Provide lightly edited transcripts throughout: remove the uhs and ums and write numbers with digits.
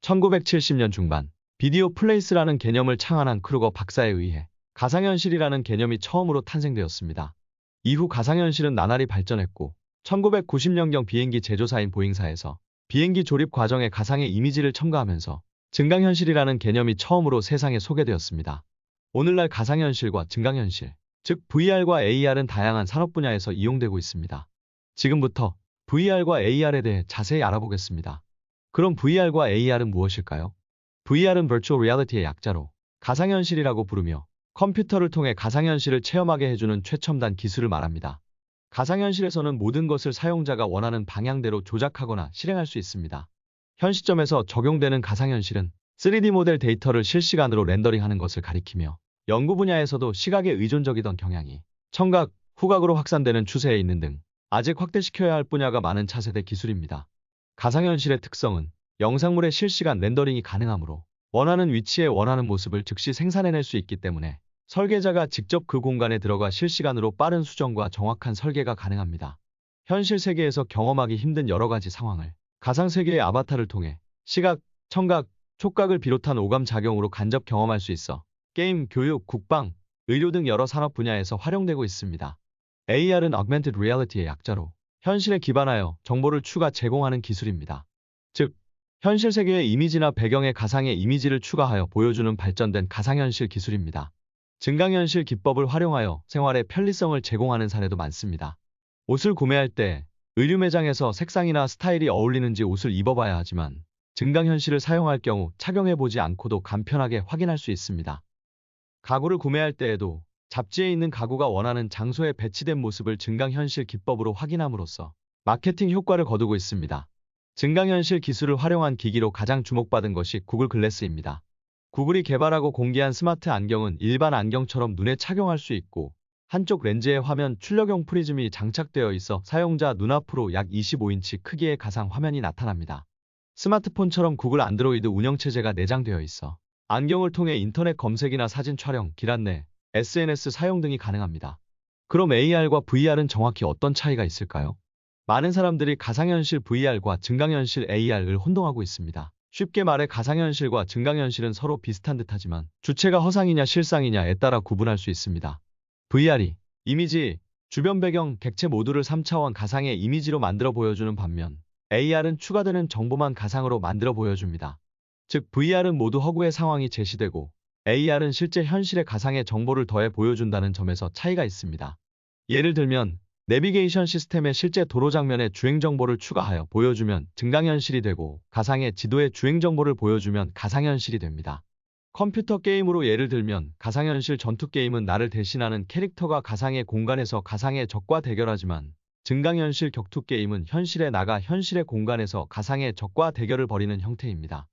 (1970년) 중반 비디오 플레이스라는 개념을 창안한 크루거 박사에 의해 가상현실이라는 개념이 처음으로 탄생되었습니다. 이후 가상현실은 나날이 발전했고 1990년경 비행기 제조사인 보잉사에서 비행기 조립 과정에 가상의 이미지를 첨가하면서 증강현실이라는 개념이 처음으로 세상에 소개되었습니다. 오늘날 가상현실과 증강현실, 즉 VR과 AR은 다양한 산업 분야에서 이용되고 있습니다. 지금부터 VR과 AR에 대해 자세히 알아보겠습니다. 그럼 VR과 AR은 무엇일까요? VR은 Virtual Reality의 약자로 가상현실이라고 부르며 컴퓨터를 통해 가상현실을 체험하게 해주는 최첨단 기술을 말합니다. 가상현실에서는 모든 것을 사용자가 원하는 방향대로 조작하거나 실행할 수 있습니다. 현 시점에서 적용되는 가상현실은 3D 모델 데이터를 실시간으로 렌더링하는 것을 가리키며 연구 분야에서도 시각에 의존적이던 경향이 청각, 후각으로 확산되는 추세에 있는 등 아직 확대시켜야 할 분야가 많은 차세대 기술입니다. 가상현실의 특성은 영상물의 실시간 렌더링이 가능하므로 원하는 위치에 원하는 모습을 즉시 생산해낼 수 있기 때문에 설계자가 직접 그 공간에 들어가 실시간으로 빠른 수정과 정확한 설계가 가능합니다. 현실 세계에서 경험하기 힘든 여러 가지 상황을 가상세계의 아바타를 통해 시각, 청각, 촉각을 비롯한 오감 작용으로 간접 경험할 수 있어 게임, 교육, 국방, 의료 등 여러 산업 분야에서 활용되고 있습니다. AR은 Augmented Reality의 약자로 현실에 기반하여 정보를 추가 제공하는 기술입니다. 즉, 현실 세계의 이미지나 배경에 가상의 이미지를 추가하여 보여주는 발전된 가상현실 기술입니다. 증강현실 기법을 활용하여 생활의 편리성을 제공하는 사례도 많습니다. 옷을 구매할 때 의류 매장에서 색상이나 스타일이 어울리는지 옷을 입어봐야 하지만 증강현실을 사용할 경우 착용해보지 않고도 간편하게 확인할 수 있습니다. 가구를 구매할 때에도 잡지에 있는 가구가 원하는 장소에 배치된 모습을 증강현실 기법으로 확인함으로써 마케팅 효과를 거두고 있습니다. 증강현실 기술을 활용한 기기로 가장 주목받은 것이 구글 글래스입니다. 구글이 개발하고 공개한 스마트 안경은 일반 안경처럼 눈에 착용할 수 있고 한쪽 렌즈에 화면 출력용 프리즘이 장착되어 있어 사용자 눈앞으로 약 25인치 크기의 가상 화면이 나타납니다. 스마트폰처럼 구글 안드로이드 운영체제가 내장되어 있어 안경을 통해 인터넷 검색이나 사진 촬영, 길 안내, SNS 사용 등이 가능합니다. 그럼 AR과 VR은 정확히 어떤 차이가 있을까요? 많은 사람들이 가상현실 VR과 증강현실 AR을 혼동하고 있습니다. 쉽게 말해 가상현실과 증강현실은 서로 비슷한 듯하지만 주체가 허상이냐 실상이냐에 따라 구분할 수 있습니다. VR이 이미지, 주변 배경, 객체 모두를 3차원 가상의 이미지로 만들어 보여주는 반면 AR은 추가되는 정보만 가상으로 만들어 보여줍니다. 즉 VR은 모두 허구의 상황이 제시되고 AR은 실제 현실의 가상의 정보를 더해 보여준다는 점에서 차이가 있습니다. 예를 들면 내비게이션 시스템에 실제 도로 장면에 주행 정보를 추가하여 보여주면 증강현실이 되고 가상의 지도에 주행 정보를 보여주면 가상현실이 됩니다. 컴퓨터 게임으로 예를 들면 가상현실 전투 게임은 나를 대신하는 캐릭터가 가상의 공간에서 가상의 적과 대결하지만 증강현실 격투 게임은 현실에 나가 현실의 공간에서 가상의 적과 대결을 벌이는 형태입니다.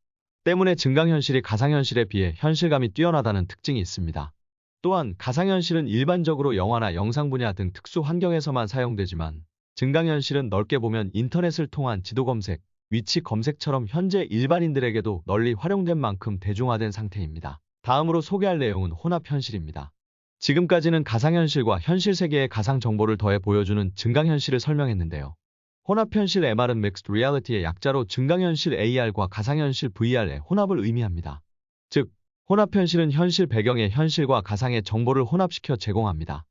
때문에 증강현실이 가상현실에 비해 현실감이 뛰어나다는 특징이 있습니다. 또한 가상현실은 일반적으로 영화나 영상 분야 등 특수 환경에서만 사용되지만 증강현실은 넓게 보면 인터넷을 통한 지도 검색, 위치 검색처럼 현재 일반인들에게도 널리 활용된 만큼 대중화된 상태입니다. 다음으로 소개할 내용은 혼합현실입니다. 지금까지는 가상현실과 현실 세계의 가상 정보를 더해 보여주는 증강현실을 설명했는데요. 혼합현실 MR은 Mixed Reality의 약자로 증강현실 AR과 가상현실 VR의 혼합을 의미합니다. 즉, 혼합현실은 현실 배경의 현실과 가상의 정보를 혼합시켜 제공합니다.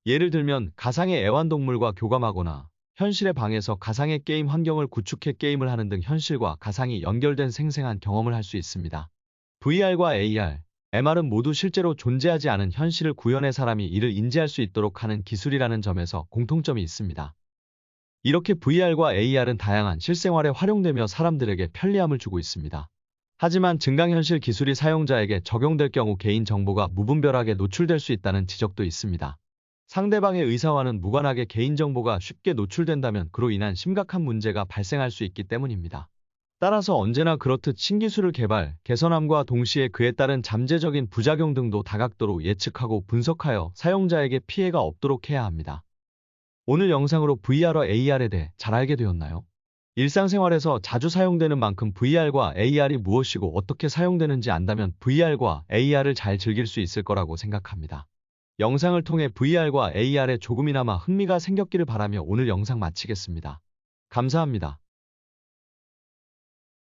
예를 들면 가상의 애완동물과 교감하거나 현실의 방에서 가상의 게임 환경을 구축해 게임을 하는 등 현실과 가상이 연결된 생생한 경험을 할 수 있습니다. VR과 AR, MR은 모두 실제로 존재하지 않은 현실을 구현해 사람이 이를 인지할 수 있도록 하는 기술이라는 점에서 공통점이 있습니다. 이렇게 VR과 AR은 다양한 실생활에 활용되며 사람들에게 편리함을 주고 있습니다. 하지만 증강현실 기술이 사용자에게 적용될 경우 개인정보가 무분별하게 노출될 수 있다는 지적도 있습니다. 상대방의 의사와는 무관하게 개인정보가 쉽게 노출된다면 그로 인한 심각한 문제가 발생할 수 있기 때문입니다. 따라서 언제나 그렇듯 신기술을 개발, 개선함과 동시에 그에 따른 잠재적인 부작용 등도 다각도로 예측하고 분석하여 사용자에게 피해가 없도록 해야 합니다. 오늘 영상으로 VR와 AR에 대해 잘 알게 되었나요? 일상생활에서 자주 사용되는 만큼 VR과 AR이 무엇이고 어떻게 사용되는지 안다면 VR과 AR을 잘 즐길 수 있을 거라고 생각합니다. 영상을 통해 VR과 AR에 조금이나마 흥미가 생겼기를 바라며 오늘 영상 마치겠습니다. 감사합니다.